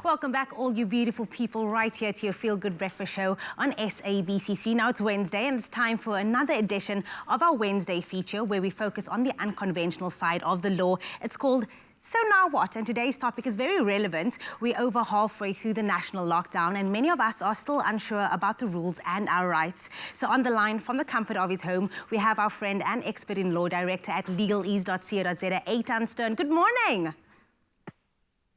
Welcome back, all you beautiful people, right here to your Feel Good Breakfast Show on SABC3. Now it's Wednesday, and it's time for another edition of our Wednesday feature where we focus on the unconventional side of the law. It's called So Now What? And today's topic is very relevant. We're over halfway through the national lockdown, and many of us are still unsure about the rules and our rights. So on the line from the comfort of his home, we have our friend and expert in law, Director at Legalese.co.za, Eitan Stern. Good morning.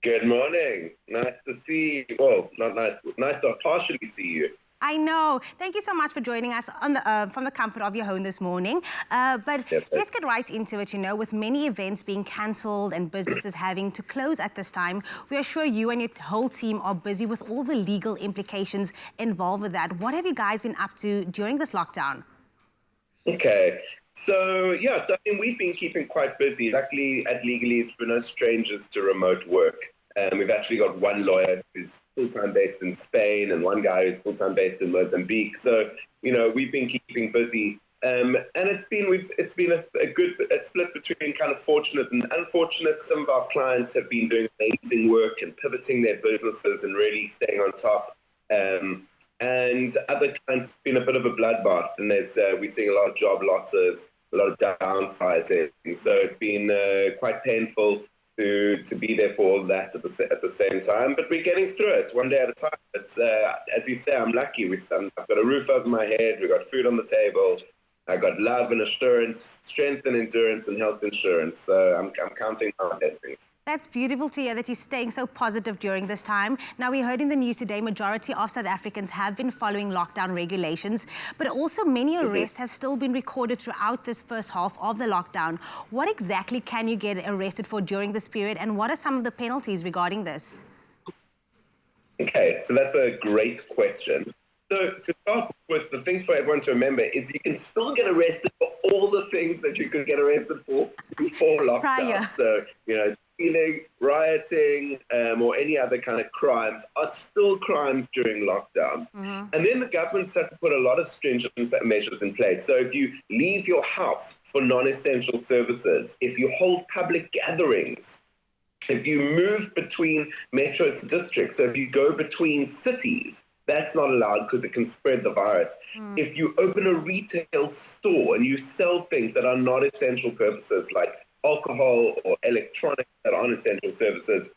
Good morning. Nice to see you. Well, not nice. Nice to partially see you. I know. Thank you so much for joining us on the, from the comfort of your home this morning. Let's get right into it. You know, with many events being cancelled and businesses having to close at this time, we are sure you and your whole team are busy with all the legal implications involved with that. What have you guys been up to during this lockdown? Okay. So, I mean, we've been keeping quite busy. Luckily, at Legalese, we're no strangers to remote work. We've actually got one lawyer who's full-time based in Spain and one guy who's full-time based in Mozambique. So, you know, we've been keeping busy. And it's been a split between kind of fortunate and unfortunate. Some of our clients have been doing amazing work and pivoting their businesses and really staying on top. And other clients, it's been a bit of a bloodbath, and we're seeing a lot of job losses, a lot of downsizing. So it's been quite painful to be there for all that at the same time. But we're getting through it one day at a time. But as you say, I'm lucky. I've got a roof over my head. We've got food on the table. I got love and assurance, strength and endurance, and health insurance. So I'm counting on everything. That's beautiful to hear that you're staying so positive during this time. Now, we heard in the news today, majority of South Africans have been following lockdown regulations, but also many arrests have still been recorded throughout this first half of the lockdown. What exactly can you get arrested for during this period, and what are some of the penalties regarding this? Okay, so that's a great question. So to start with, the thing for everyone to remember is you can still get arrested for all the things that you could get arrested for before lockdown. Prior. So, you know, stealing, rioting, or any other kind of crimes are still crimes during lockdown. And then the government's had to put a lot of stringent measures in place. So if you leave your house for non-essential services, if you hold public gatherings, if you move between metro districts, so if you go between cities, that's not allowed because it can spread the virus. If you open a retail store and you sell things that are not essential purposes like alcohol or electronics that aren't essential services,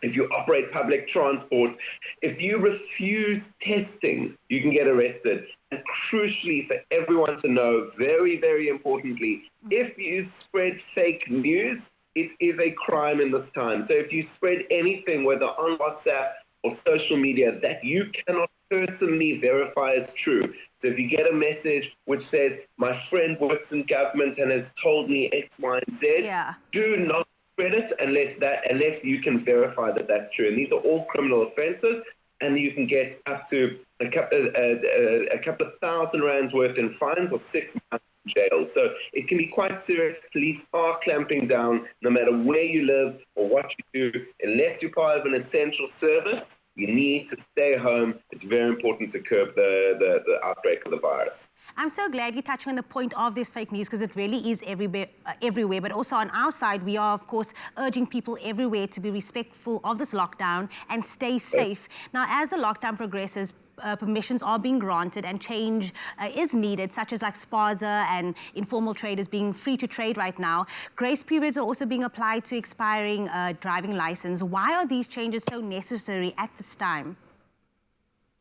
if you operate public transport, if you refuse testing, you can get arrested. And crucially, for everyone to know, very, very importantly, if you spread fake news, it is a crime in this time. So if you spread anything, whether on WhatsApp or social media, that you cannot personally verify as true. So if you get a message which says, my friend works in government and has told me X, Y, and Z, do not spread it unless you can verify that that's true. And these are all criminal offenses, and you can get up to a couple of thousand rands worth in fines or 6 months in jail. So it can be quite serious. Police are clamping down no matter where you live or what you do. Unless you're part of an essential service, you need to stay home. It's very important to curb the outbreak of the virus. I'm so glad you're touching on the point of this fake news, because it really is everywhere. But also on our side, we are, of course, urging people everywhere to be respectful of this lockdown and stay safe. Now, as the lockdown progresses, permissions are being granted and change is needed, such as like spaza and informal traders being free to trade right now. Grace periods are also being applied to expiring driving license. Why are these changes so necessary at this time?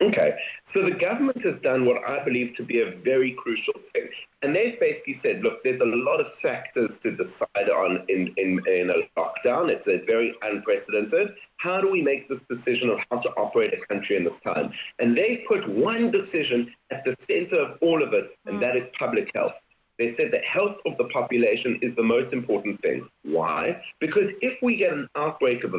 Okay, so the government has done what I believe to be a very crucial thing. And they've basically said, look, there's a lot of factors to decide on in a lockdown. It's a very unprecedented. How do we make this decision of how to operate a country in this time? And they put one decision at the center of all of it, and that is public health. They said that health of the population is the most important thing. Why? Because if we get an outbreak of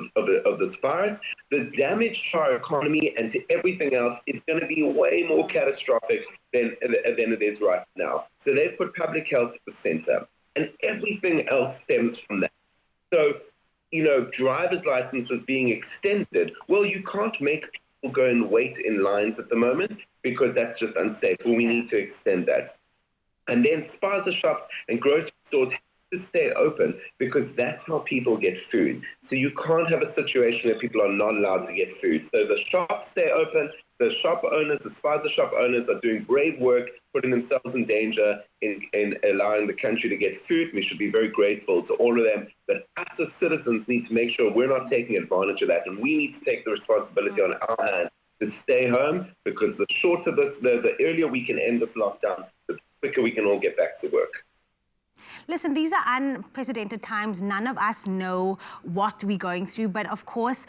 this virus, the damage to our economy and to everything else is going to be way more catastrophic than it is right now. So they've put public health at the center, and everything else stems from that. So, you know, driver's licenses being extended, well, you can't make people go and wait in lines at the moment because that's just unsafe. Well, we need to extend that. And then spaza shops and grocery stores to stay open because that's how people get food. So you can't have a situation where people are not allowed to get food. So the shops stay open. The shop owners, the spaza shop owners are doing brave work, putting themselves in danger in allowing the country to get food. We should be very grateful to all of them. But us as citizens need to make sure we're not taking advantage of that. And we need to take the responsibility on our hand to stay home, because the shorter this, the earlier we can end this lockdown, the quicker we can all get back to work. Listen, these are unprecedented times. None of us know what we're going through. But of course,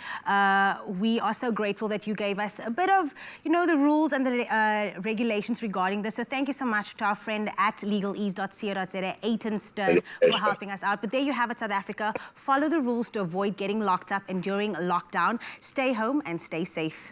we are so grateful that you gave us a bit of, the rules and the regulations regarding this. So thank you so much to our friend at legalese.co.za, Eitan Stern, for helping us out. But there you have it, South Africa. Follow the rules to avoid getting locked up and during lockdown. Stay home and stay safe.